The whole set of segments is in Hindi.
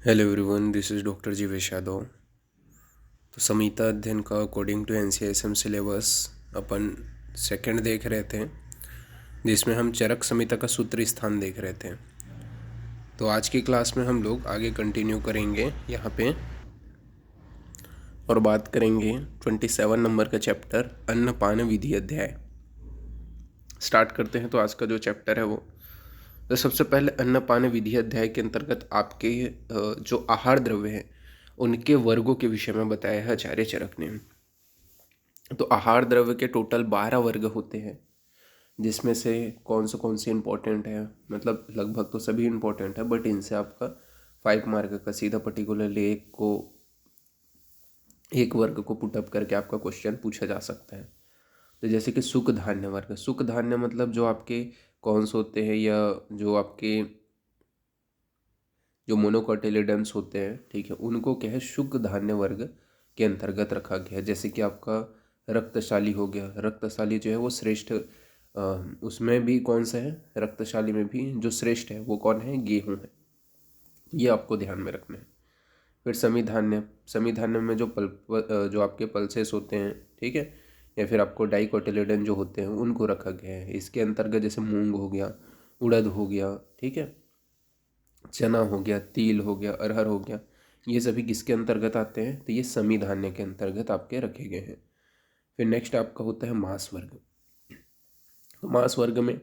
Hello everyone, this is doctor Jivesh Yadav. तो संहिता अध्ययन का अकॉर्डिंग टू NCSM सिलेबस अपन सेकंड देख रहे थे, जिसमें हम चरक संहिता का सूत्र स्थान देख रहे थे। तो आज की क्लास में हम लोग आगे कंटिन्यू करेंगे यहाँ पे और बात करेंगे 27 नंबर का चैप्टर अन्नपान विधि अध्याय। स्टार्ट करते हैं। तो आज का जो चैप्टर है वो तो सबसे पहले अन्नपान विधि अध्याय के अंतर्गत आपके जो आहार द्रव्य हैं उनके वर्गों के विषय में बताया है आचार्य चरक ने। तो आहार द्रव्य के टोटल 12 वर्ग होते हैं, जिसमें से कौन से इंपॉर्टेंट है, मतलब लगभग तो सभी इंपॉर्टेंट है, बट इनसे आपका 5 मार्क का सीधा पर्टिकुलरली एक वर्ग को पुटअप करके आपका क्वेश्चन पूछा जा सकता है। तो जैसे कि सुख धान्य वर्ग, सुख धान्य मतलब जो आपके कौन से होते हैं, या जो आपके जो मोनोकोटिलिडन्स होते हैं, ठीक है, उनको क्या है सुख धान्य वर्ग के अंतर्गत रखा गया है। जैसे कि आपका रक्तशाली हो गया, रक्तशाली जो है वो श्रेष्ठ, उसमें भी कौन सा है, रक्तशाली में भी जो श्रेष्ठ है वो कौन है, गेहूँ है। ये आपको ध्यान में रखना है। फिर समीधान्य, समीधान्य में जो आपके पल्सेस होते हैं, ठीक है, या फिर आपको डाइकोटिलिडन जो होते हैं उनको रखा गया है। इसके अंतर्गत जैसे मूंग हो गया, उड़द हो गया, ठीक है, चना हो गया, तिल हो गया, अरहर हो गया, ये सभी किसके अंतर्गत आते हैं, तो ये समीधान्य के अंतर्गत आपके रखे गए हैं। फिर नेक्स्ट आपका होता है मांस वर्ग। तो मांस वर्ग में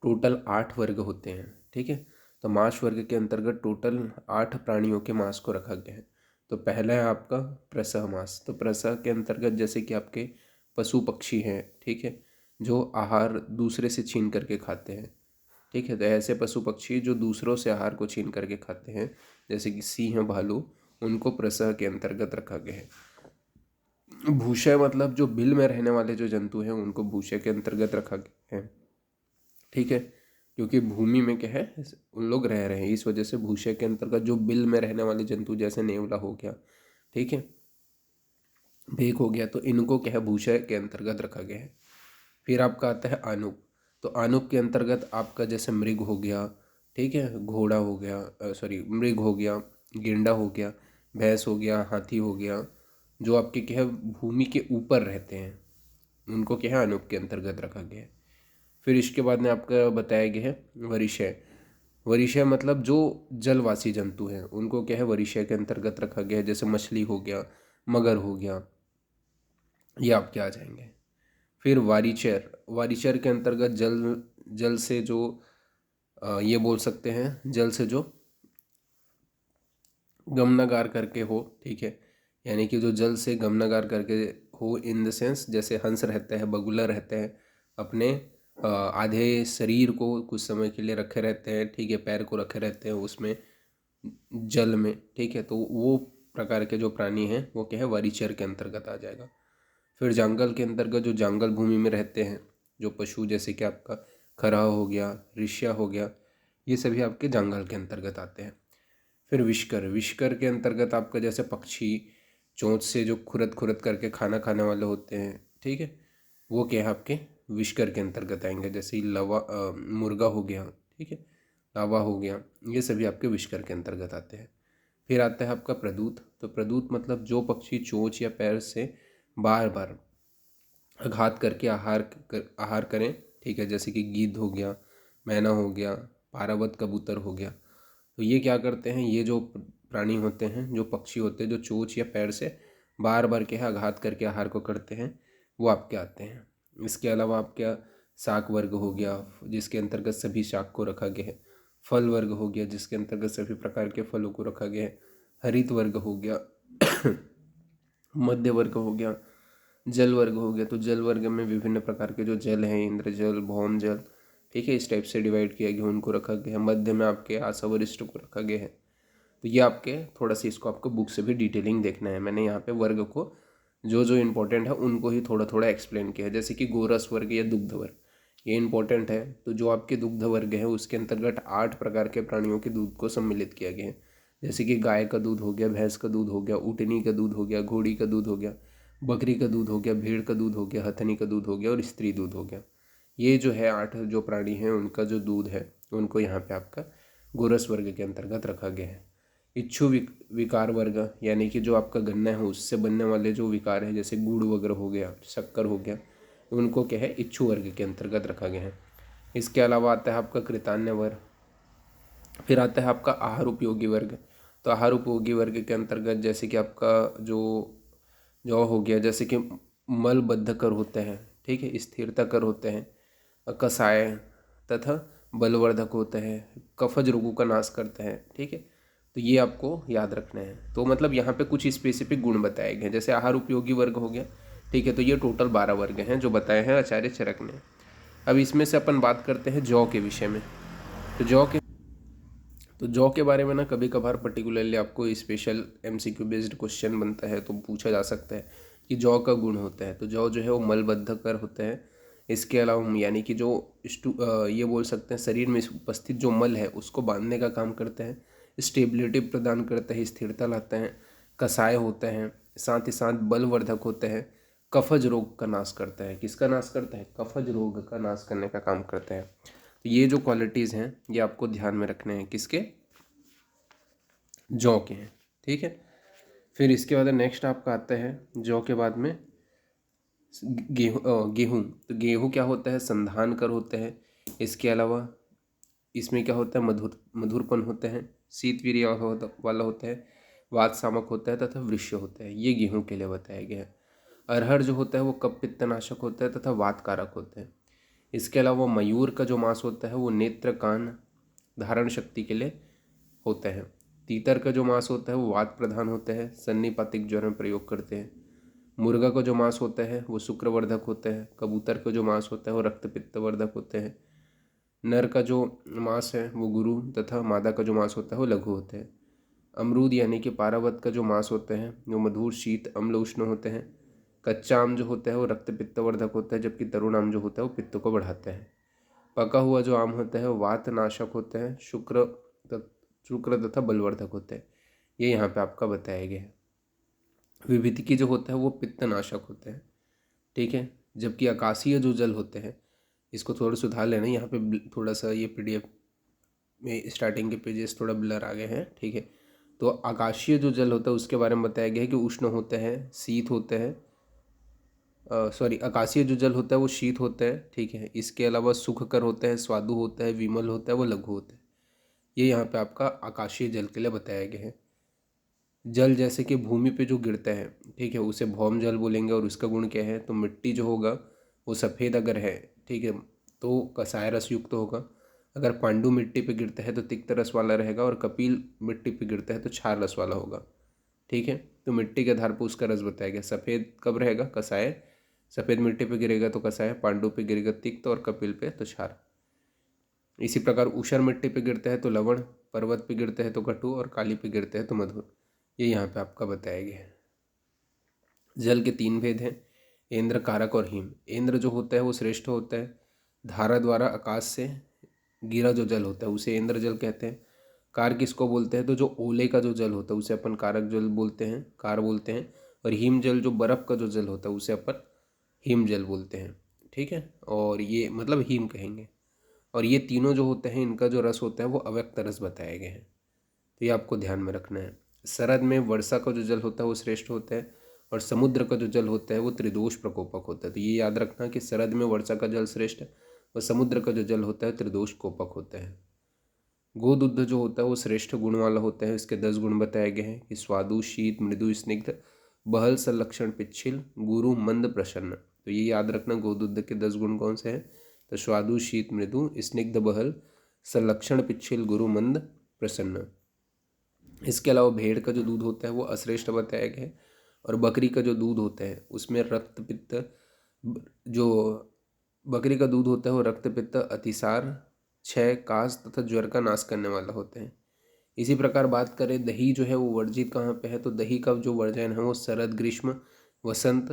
टोटल 8 वर्ग होते हैं, ठीक है। तो मांस वर्ग के अंतर्गत टोटल 8 प्राणियों के मांस को रखा गया है। तो पहला है आपका प्रसह मांस। तो प्रसह के अंतर्गत जैसे कि आपके पशु पक्षी हैं, ठीक है, जो आहार दूसरे से छीन करके खाते हैं, ठीक है। तो ऐसे पशु पक्षी जो दूसरों से आहार को छीन करके खाते हैं, जैसे कि सिंह, भालू, उनको प्रसह के अंतर्गत रखा गया है। भूषय मतलब जो बिल में रहने वाले जो जंतु हैं उनको भूषय के अंतर्गत रखा गया है, ठीक है, क्योंकि भूमि में क्या है उन लोग रह रहे हैं, इस वजह से भूषय के अंतर्गत जो बिल में रहने वाले जंतु जैसे नेवला हो गया, ठीक है, भेक हो गया, तो इनको क्या है भूषय के अंतर्गत रखा गया है। फिर आपका आता है आनुक। तो आनुक के अंतर्गत आपका जैसे मृग हो गया, ठीक है, घोड़ा हो गया, सॉरी मृग हो गया, गेंडा हो गया, भैंस हो गया, हाथी हो गया, जो आपके क्या है भूमि के ऊपर रहते हैं, उनको क्या है आनुक के अंतर्गत रखा गया है। फिर इसके बाद में आपका बताया गया है वरिशय। वरिशय मतलब जो जलवासी जंतु हैं उनको क्या है वरिशय के अंतर्गत रखा गया है, जैसे मछली हो गया, मगर हो गया, ये आपके आ जाएंगे। फिर वारिचर, वारिचर के अंतर्गत जल जल से जो ये बोल सकते हैं जल से जो गमनागार करके हो, ठीक है, यानी कि जो जल से गमनागार करके हो, इन द सेंस जैसे हंस रहते हैं, बगुला रहते हैं, अपने आधे शरीर को कुछ समय के लिए रखे रहते हैं, ठीक है, पैर को रखे रहते हैं उसमें जल में, ठीक है, तो वो प्रकार के जो प्राणी हैं वो क्या है वारिचर के अंतर्गत आ जाएगा। फिर जंगल के अंतर्गत जो जंगल भूमि में रहते हैं जो पशु, जैसे कि आपका खरहा हो गया, ऋष्या हो गया, ये सभी आपके जंगल के अंतर्गत आते हैं। फिर विष्कर, विष्कर के अंतर्गत आपका जैसे पक्षी चोंच से जो खुरद खुरद करके खाना खाने वाले होते हैं, ठीक है, वो क्या है आपके विष्कर के अंतर्गत आएंगे। जैसे ही मुर्गा हो गया, ठीक है, लावा हो गया, ये सभी आपके विष्कर के अंतर्गत आते हैं। फिर आता है आपका प्रदूत। तो प्रदूत मतलब जो पक्षी चोंच या पैर से बार बार आघात करके आहार करें, ठीक है, जैसे कि गीद हो गया, मैना हो गया, पारावत कबूतर हो गया। तो ये क्या करते हैं, ये जो प्राणी होते हैं, जो पक्षी होते हैं, जो चोंच या पैर से बार बार के आघात करके आहार को करते हैं, वो आपके आते हैं। इसके अलावा आपका शाक वर्ग हो गया, जिसके अंतर्गत सभी शाक को रखा गया है। फल वर्ग हो गया, जिसके अंतर्गत सभी प्रकार के फलों को रखा गया है। हरित वर्ग हो गया मध्य वर्ग हो गया, जल वर्ग हो गया। तो जल वर्ग में विभिन्न प्रकार के जो जल हैं, इंद्रजल, भौम जल, ठीक है, इस टाइप से डिवाइड किया गया, उनको रखा गया है। मध्य में आपके आसावरिष्ठ को रखा गया है। तो ये आपके थोड़ा सा इसको आपको बुक से भी डिटेलिंग देखना है। मैंने यहाँ पे वर्ग को जो जो इम्पोर्टेंट है उनको ही थोड़ा थोड़ा एक्सप्लेन किया है। जैसे कि गोरस वर्ग या दुग्ध वर्ग, ये इंपॉर्टेंट है। तो जो आपके दुग्ध वर्ग है उसके अंतर्गत 8 प्रकार के प्राणियों के दूध को सम्मिलित किया गया है। जैसे कि गाय का दूध हो गया, भैंस का दूध हो गया, ऊँटनी का दूध हो गया, घोड़ी का दूध हो गया, बकरी का दूध हो गया, भेड़ का दूध हो गया, हथनी का दूध हो गया और स्त्री दूध हो गया। ये जो है 8 जो प्राणी हैं उनका जो दूध है उनको यहाँ पे आपका गोरस वर्ग के अंतर्गत रखा गया है। इच्छु विकार वर्ग, यानी कि जो आपका गन्ना है उससे बनने वाले जो विकार है, जैसे गुड़ वगैरह हो गया, शक्कर हो गया, उनको क्या है, इच्छु वर्ग के अंतर्गत रखा गया है। इसके अलावा आता है आपका कृतान्य वर्ग। फिर आता है आपका आहार उपयोगी वर्ग। तो आहार उपयोगी वर्ग के अंतर्गत जैसे कि आपका जो हो गया, जैसे कि मलबद्ध कर होते हैं, ठीक है, स्थिरता कर होते हैं, कषाय तथा बलवर्धक होते हैं, कफज रोगों का नाश करते हैं, ठीक है। तो ये आपको याद रखना है। तो मतलब यहाँ पे कुछ स्पेसिफिक गुण बताए गए हैं, जैसे आहार उपयोगी वर्ग हो गया, ठीक है। तो ये टोटल 12 वर्ग हैं जो बताए हैं आचार्य चरक ने। अब इसमें से अपन बात करते हैं जौ के विषय में। तो जौ के बारे में ना कभी कभार पर्टिकुलरली आपको स्पेशल एमसीक्यू बेस्ड क्वेश्चन बनता है, तो पूछा जा सकता है कि जौ का गुण होता है। तो जौ जो है वो मलबद्धकर होता है। इसके अलावा यानी कि ये बोल सकते हैं शरीर में उपस्थित जो मल है उसको बांधने का काम करते हैं, स्टेबिलिटी प्रदान करते हैं, स्थिरता लाते हैं, कसाय होते हैं, साथ ही साथ बलवर्धक होते हैं, कफज रोग का नाश करता है। किसका नाश करता है? कफज रोग का नाश करने का काम करते हैं। तो ये जो क्वालिटीज़ हैं ये आपको ध्यान में रखने हैं, किसके? जौ के हैं, ठीक है। फिर इसके बाद नेक्स्ट आपका आता है जौ के बाद में गेहूँ। तो गेहूँ क्या होता है? संधान कर होते हैं। इसके अलावा इसमें क्या होता है? मधुरपन होते हैं, शीतवीर्य वाला होता है, वात सामक होता है तथा वृक्ष होता है। ये गेहूँ के लिए बताया गया है। अरहर जो होता है वो कफ पित्तनाशक होता है तथा वात कारक होता है। इसके अलावा मयूर का जो मांस होता है वो नेत्र कान धारण शक्ति के लिए होता है। तीतर का जो मांस होता है वो वात प्रधान होता है, सन्निपातिक ज्वर में प्रयोग करते हैं। मुर्गा का जो मांस होता है वो शुक्रवर्धक होता है। कबूतर का जो मांस होता है वो रक्त पित्तवर्धक होते हैं। नर का जो मांस है वो गुरु तथा मादा का जो मांस होता है वो लघु होते हैं। अमरूद यानी कि पारावत का जो मांस होते हैं वो मधुर शीत अम्ल उष्ण होते हैं। कच्चा आम जो होता है वो रक्त पित्तवर्धक होता है, जबकि तरुण आम जो होता है वो पित्त को बढ़ाता है। पका हुआ जो आम होता है वो वात नाशक होता है, शुक्र तथा बलवर्धक होते हैं। ये यहाँ पे आपका बताया गया है। विभितिकी जो होता है वो पित्तनाशक होता है, ठीक है। जबकि आकाशीय जो जल होते हैं, इसको थोड़ा सुधार लेना, यहाँ पे थोड़ा सा ये पीडीएफ में स्टार्टिंग के पेजेस थोड़ा ब्लर आ गए हैं, ठीक है। तो आकाशीय जो जल होता है उसके बारे में बताया गया है कि उष्ण होते हैं, शीत होते हैं, आकाशीय जो जल होता है वो शीत होता है, ठीक है। इसके अलावा सुखकर होता है, स्वादु होता है, विमल होता है, वो लघु होता है। ये यहाँ पे आपका आकाशीय जल के लिए बताया गया है। जल जैसे कि भूमि पे जो गिरता है, ठीक है, उसे भौम जल बोलेंगे। और उसका गुण क्या है? तो मिट्टी जो होगा वो सफ़ेद अगर है, ठीक है, तो कसाय रस युक्त होगा। अगर पांडु मिट्टी पे गिरता है तो तिक्त रस वाला रहेगा, और कपिल मिट्टी पे गिरता है तो क्षार रस वाला होगा, ठीक है। तो मिट्टी के आधार पर उसका रस बताया गया। सफ़ेद कब रहेगा? कसाय। सफ़ेद मिट्टी पे गिरेगा तो कसाय, पांडु पे गिरेगा तिक्त, और कपिल पे तो क्षार। इसी प्रकार ऊषर मिट्टी पे गिरता है तो लवण, पर्वत पे गिरता है तो कटु, और काली पे गिरता है तो मधुर। ये यहाँ पे आपका बताया गया है। जल के 3 भेद हैं, इंद्र, कारक और हिम। इंद्र जो होता है वो श्रेष्ठ होता है। धारा द्वारा आकाश से गिरा जो जल होता है उसे इंद्र जल कहते हैं। कार किसको बोलते हैं? तो जो ओले का जो जल होता है उसे अपन कारक जल बोलते हैं, कार बोलते हैं। और हिम जल जो बर्फ़ का जो जल होता है उसे अपन हिम जल बोलते हैं, ठीक है। और ये मतलब हिम कहेंगे। और ये तीनों जो होते हैं इनका जो रस होता है वो अव्यक्त रस बताए गए हैं। तो ये आपको ध्यान में रखना है। शरद में वर्षा का जो जल होता है वो श्रेष्ठ होता है, और समुद्र का जो जल होता है वो त्रिदोष प्रकोपक होता है। तो ये याद रखना कि शरद में वर्षा का जल श्रेष्ठ है, और समुद्र का जो जल होता है त्रिदोष कोपक होता है। गोदुग्ध जो होता है वो श्रेष्ठ गुण वाला होता है। इसके 10 गुण बताए गए हैं कि स्वादु, शीत, मृदु, स्निग्ध, बहल, संलक्षण, पिच्छिल, गुरु, मंद, प्रसन्न। तो ये याद रखना गोदुग्ध के 10 गुण कौन से हैं? तो स्वादु, शीत, मृदु, स्निग्ध, बहल, संलक्षण, पिच्छिल, गुरु, मंद, प्रसन्न। इसके अलावा भेड़ का जो दूध होता है वो अश्रेष्ठ बताया गया है। और बकरी का जो दूध होता है उसमें रक्त पित्त, जो बकरी का दूध होता है वो रक्त पित्त, अतिसार, क्षय, काश तथा ज्वर का नाश करने वाला होता है। इसी प्रकार बात करें दही जो है वो वर्जित कहाँ पे है? तो दही का जो वर्जन है वो शरद, ग्रीष्म, वसंत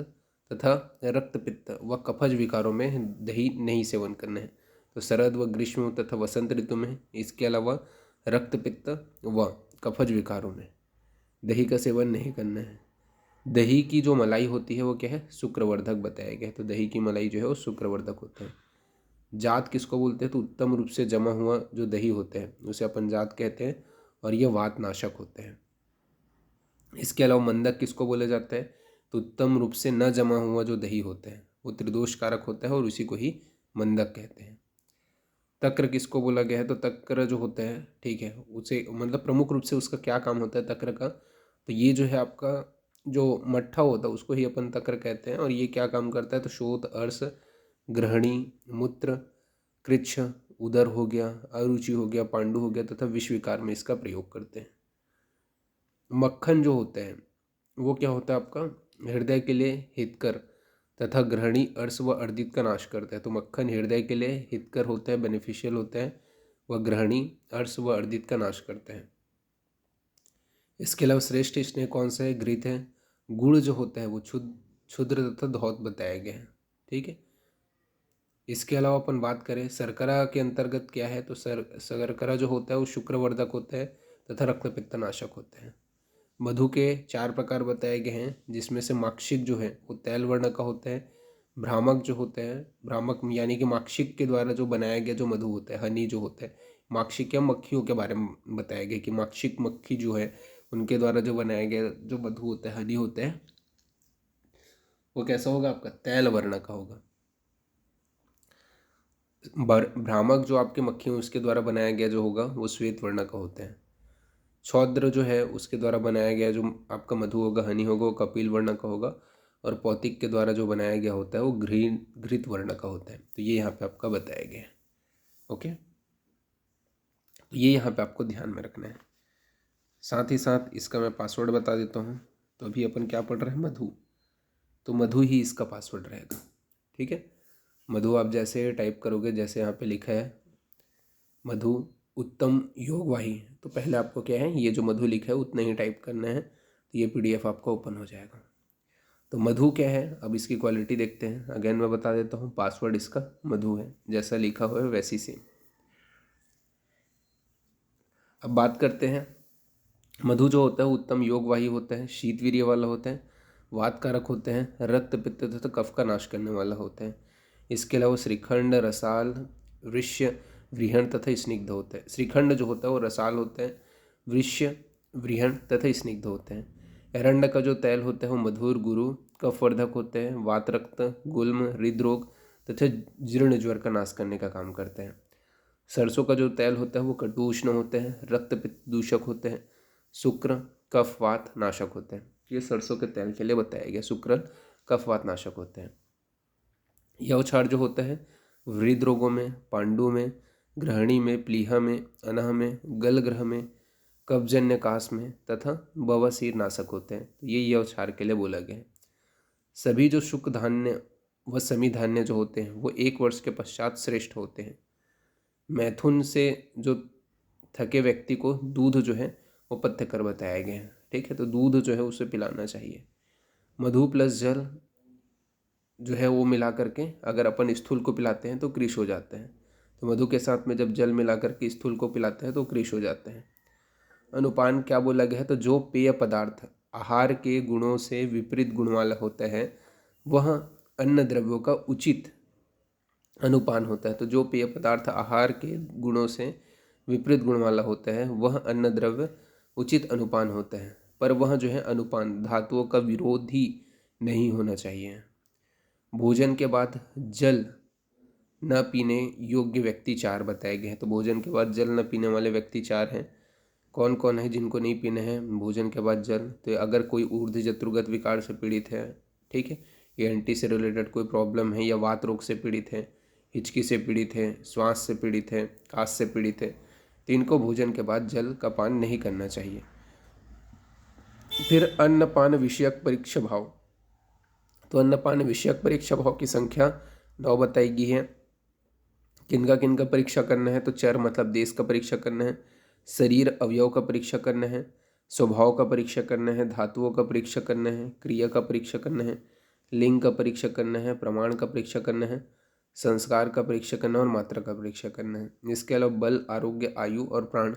तथा रक्त पित्त व कफज विकारों में दही नहीं सेवन करना है। तो शरद व ग्रीष्म तथा वसंत ऋतु में, इसके अलावा रक्त पित्त व कफज विकारों में दही का सेवन नहीं करना है। दही की जो मलाई होती है वो क्या है? शुक्रवर्धक बताया गया है। तो दही की मलाई जो है वो शुक्रवर्धक होता है। जात किसको बोलते हैं? तो उत्तम रूप से जमा हुआ जो दही होता है उसे अपन जात कहते हैं। और ये वातनाशक होते हैं। इसके अलावा मंदक किसको बोले जाते हैं? तो उत्तम रूप से न जमा हुआ जो दही होता है वो त्रिदोष कारक होता है और उसी को ही मंदक कहते हैं। तक्र किसको बोला गया है? तो तक्र जो होता है, ठीक है, उसे मतलब प्रमुख रूप से उसका क्या काम होता है तक्र का? तो ये जो है आपका जो मट्ठा होता है उसको ही अपन तक्र कहते हैं। और ये क्या काम करता है? तो शोथ, अर्श, ग्रहणी, मूत्र, कृच्छ, उदर हो गया, अरुचि हो गया, पांडु हो गया तथा विष विकार में इसका प्रयोग करते हैं। मक्खन जो होता है वो क्या होता है आपका? हृदय के लिए हितकर तथा ग्रहणी, अर्श व अर्दित का नाश करता है। तो मक्खन हृदय के लिए हितकर होता है, बेनिफिशियल होता है, वह ग्रहणी, अर्श व अर्दित का नाश करता है। इसके अलावा श्रेष्ठ स्नेह कौन सा है? घृत है। गुड़ जो होता है वो क्षुद्र तथा धौत बताया गया है, ठीक है। इसके अलावा अपन बात करें शर्करा के अंतर्गत क्या है? तो शर्करा जो होता है वो शुक्रवर्धक होता है तथा रक्त पित्तनाशक होता है। मधु के 4 प्रकार बताए गए हैं, जिसमें से माक्षिक जो है वो तैल वर्ण का होता है। भ्रामक जो होता है, भ्रामक यानी कि माक्षिक के द्वारा जो बनाया गया जो मधु होता है, हनी जो होता है, माक्षिक या मक्खियों के बारे में बताया गया कि माक्षिक मक्खी जो है उनके द्वारा जो बनाया गया जो मधु होता है, हनी होता है, वो कैसा होगा आपका? तैल वर्ण का होगा। भ्रामक जो आपके मक्खी उसके द्वारा बनाया गया जो होगा वो श्वेत वर्ण का होता है। छौद्र जो है उसके द्वारा बनाया गया जो आपका मधु होगा, हनी होगा, वो कपिल वर्ण का होगा। और पौतिक के द्वारा जो बनाया गया होता है वो घृत वर्ण का होता है। तो ये यहाँ पे आपका बताया गया है। ओके, तो ये यहाँ पे आपको ध्यान में रखना है। साथ ही साथ इसका मैं पासवर्ड बता देता हूँ। तो अभी अपन क्या पढ़ रहे हैं? मधु। तो मधु ही इसका पासवर्ड रहेगा, ठीक है। मधु आप जैसे टाइप करोगे, जैसे यहाँ पे लिखा है मधु उत्तम योगवाही, तो पहले आपको क्या है, ये जो मधु लिखा है उतना ही टाइप करना है। तो ये PDF आपका ओपन हो जाएगा। तो मधु क्या है, अब इसकी क्वालिटी देखते हैं। अगेन मैं बता देता हूँ, पासवर्ड इसका मधु है, जैसा लिखा हुआ है वैसी सेम। अब बात करते हैं, मधु जो होता है उत्तम योगवाही होता है, शीतवीर्य वाला होता है, वात कारक होते हैं, रक्त पित्त तथा कफ का नाश करने वाला होता है। इसके अलावा श्रीखंड, रसाल, वृष्य, व्रीहण तथा स्निग्ध होता है। श्रीखंड जो होता है वो रसाल होता है, वृष्य, व्रीहण तथा स्निग्ध होते हैं। एरंड का जो तैल होता है वो मधुर, गुरु, कफवर्धक होते हैं, वात, रक्त, गुल्म, हृदरोग तथा जीर्ण ज्वर का नाश करने का काम करते हैं। सरसों का जो तेल होता है वो कटुष्ण होते हैं, रक्त पित्त दूषक होते हैं, शुक्र, कफ, वात नाशक होते हैं। ये सरसों के तेल के लिए बताया गया, शुक्र, कफ, वात नाशक होते हैं। यवछार जो होता है वृद्ध रोगों में, पांडु में, ग्रहणी में, प्लीहा में, अनह में, गलग्रह में, कब्जन्य कास में तथा बवासीर नाशक होते हैं। तो ये यवछार के लिए बोला गया है। सभी जो शुक धान्य व समी धान्य जो होते हैं वो 1 वर्ष के पश्चात श्रेष्ठ होते हैं। मैथुन से जो थके व्यक्ति को दूध जो है वो पथ्य कर बताया गया है, ठीक है। तो दूध जो है उसे पिलाना चाहिए। मधु प्लस जल जो है वो मिला करके अगर अपन स्थूल को पिलाते हैं तो कृश हो जाते हैं। तो मधु के साथ में जब जल मिला करके स्थूल को पिलाते हैं तो कृश हो जाते हैं। अनुपान क्या बोला गया है? तो जो पेय पदार्थ आहार के गुणों से विपरीत गुण वाला होता है वह अन्न द्रव्यों का उचित अनुपान होता है। तो जो पेय पदार्थ आहार के गुणों से विपरीत गुण वाला होता है वह अन्न द्रव्य उचित अनुपान होता है, पर वह जो है अनुपान धातुओं का विरोधी नहीं होना चाहिए। भोजन के बाद जल न पीने योग्य व्यक्ति 4 बताए गए हैं। तो भोजन के बाद जल न पीने वाले व्यक्ति 4 हैं। कौन कौन है जिनको नहीं पीने हैं भोजन के बाद जल? तो अगर कोई ऊर्ध्व जत्रुगत विकार से पीड़ित है, ठीक है, ये एंटी से रिलेटेड कोई प्रॉब्लम है, या वात रोग से पीड़ित है, हिचकी से पीड़ित है, श्वास से पीड़ित है, काश से पीड़ित है, तो इनको भोजन के बाद जल का पान नहीं करना चाहिए। फिर अन्नपान विषयक परीक्षा भाव। तो अन्नपान विषयक परीक्षा भाव की संख्या 9 बताई गई है। किनका परीक्षा करना है? तो चर मतलब देश का परीक्षा करना है, शरीर अवयव का परीक्षा करना है, स्वभाव का परीक्षा करना है, धातुओं का परीक्षा करना है, क्रिया का परीक्षा करना है, लिंग का परीक्षा करना है, प्रमाण का परीक्षा करना है, संस्कार का परीक्षा करना है और मात्रा का परीक्षा करना है। इसके अलावा बल, आरोग्य, आयु और प्राण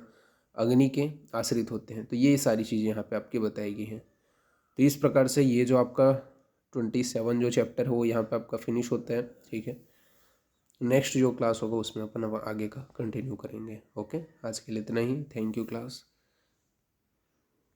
अग्नि के आश्रित होते हैं। तो ये सारी चीज़ें यहाँ पे आपकी बताई गई हैं। तो इस प्रकार से ये जो आपका 27 जो चैप्टर है वो यहाँ पे आपका फिनिश होता है, ठीक है। नेक्स्ट जो क्लास होगा उसमें अपन अब आगे का कंटिन्यू करेंगे। ओके, आज के लिए इतना ही। Thank you class.